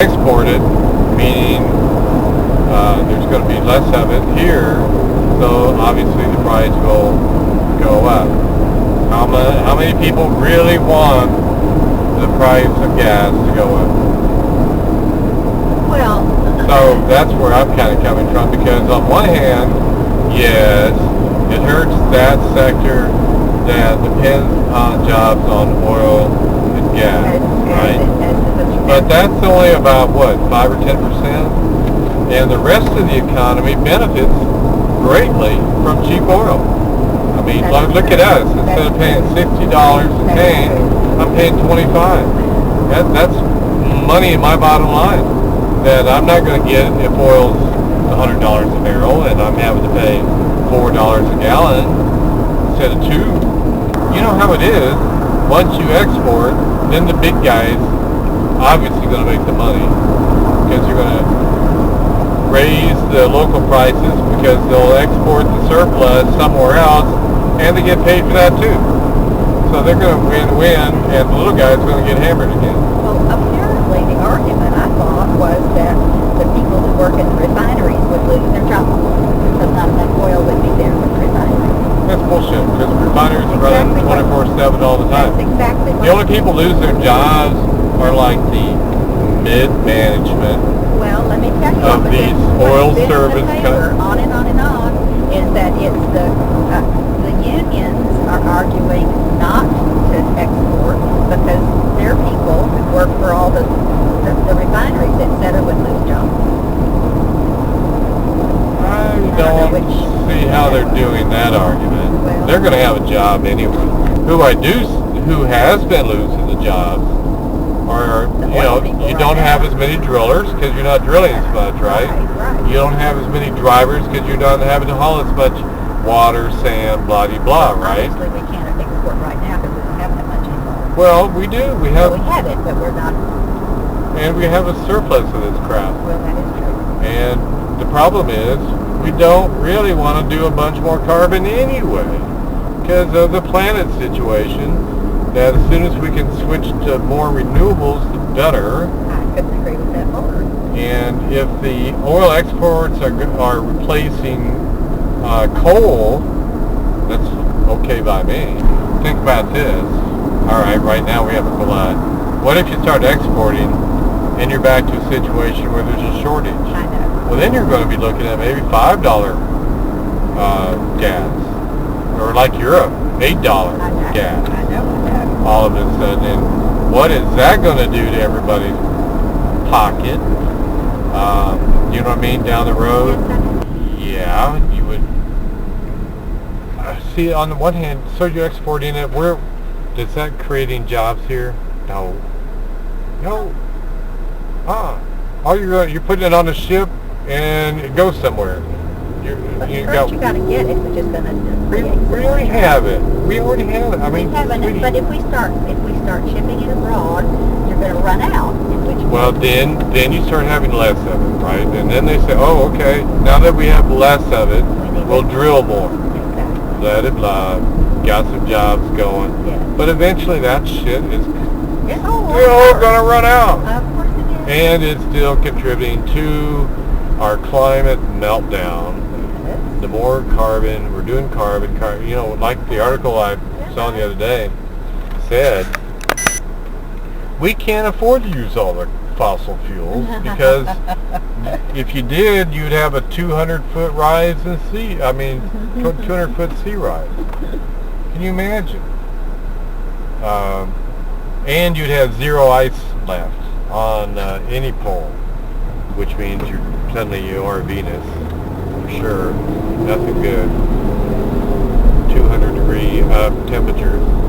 export it, meaning there's going to be less of it here, so obviously the price will go up. How many people really want the price of gas to go up? Well, so that's where I'm kind of coming from, because on one hand, yes, it hurts that sector that depends on jobs on oil and gas, right? But that's only about, what, 5 or 10%? And the rest of the economy benefits greatly from cheap oil. I mean, look at us. Instead of paying $60 a tank, I'm paying $25. That's money in my bottom line that I'm not going to get if oil's $100 a barrel and I'm having to pay $4 a gallon instead of $2. You know how it is. Once you export, then the big guys obviously going to make the money, because you're going to raise the local prices because they'll export the surplus somewhere else, and they get paid for that too. So they're going to win-win, and the little guy's going to get hammered again. Well, apparently the argument I thought was that the people who work in the refineries would lose their jobs because not enough oil would be there with the refineries. That's bullshit, because refineries are running 24/7 all the time. That's exactly the only people lose their jobs are like the mid-management. Well, let me tell you of these oil service companies. On and on and on, is that it's the unions are arguing not to export because their people who work for all the refineries, etc., would lose jobs. I don't see how they're doing that argument. Well, they're going to have a job anyway. Who has been losing the jobs are, you don't have as many drillers because you're not drilling as much, right? You don't have as many drivers because you're not having to haul as much water, sand, blah, blah, blah, right? Obviously, we can't export right now because we don't have that much anymore. Well, we do. We have it, but we're not. And we have a surplus of this crap. Well, that is true. And the problem is, we don't really want to do a bunch more carbon anyway because of the planet situation. That as soon as we can switch to more renewables, the better. I couldn't agree with that more. And if the oil exports are replacing coal, that's okay by me. Think about this. All right now we have a glut. What if you start exporting and you're back to a situation where there's a shortage? I know. Well, then you're going to be looking at maybe $5 gas. Or like Europe, $8 gas. I know. All of a sudden, and what is that going to do to everybody's pocket? You know what I mean? Down the road, yeah, you would see. On the one hand, so you're exporting it. Where is that creating jobs here? No. All you're putting it on a ship and it goes somewhere. You got to get it, which is going to create. We already have it. We already have it. I mean, but if we start shipping it abroad, you're going to run out. Well, then you start having less of it, right? And then they say, oh, okay, now that we have less of it, we'll drill more. Exactly. Let it lie. Got some jobs going. Yes. But eventually that shit is still going to run out. Of course it is. And it's still contributing to our climate meltdown. The more carbon, we're doing carbon, like the article I saw the other day said, we can't afford to use all the fossil fuels because if you did, you'd have a 200-foot rise in 200-foot sea rise. Can you imagine? And you'd have zero ice left on any pole, which means suddenly you are Venus. Sure, nothing good. 200-degree temperatures.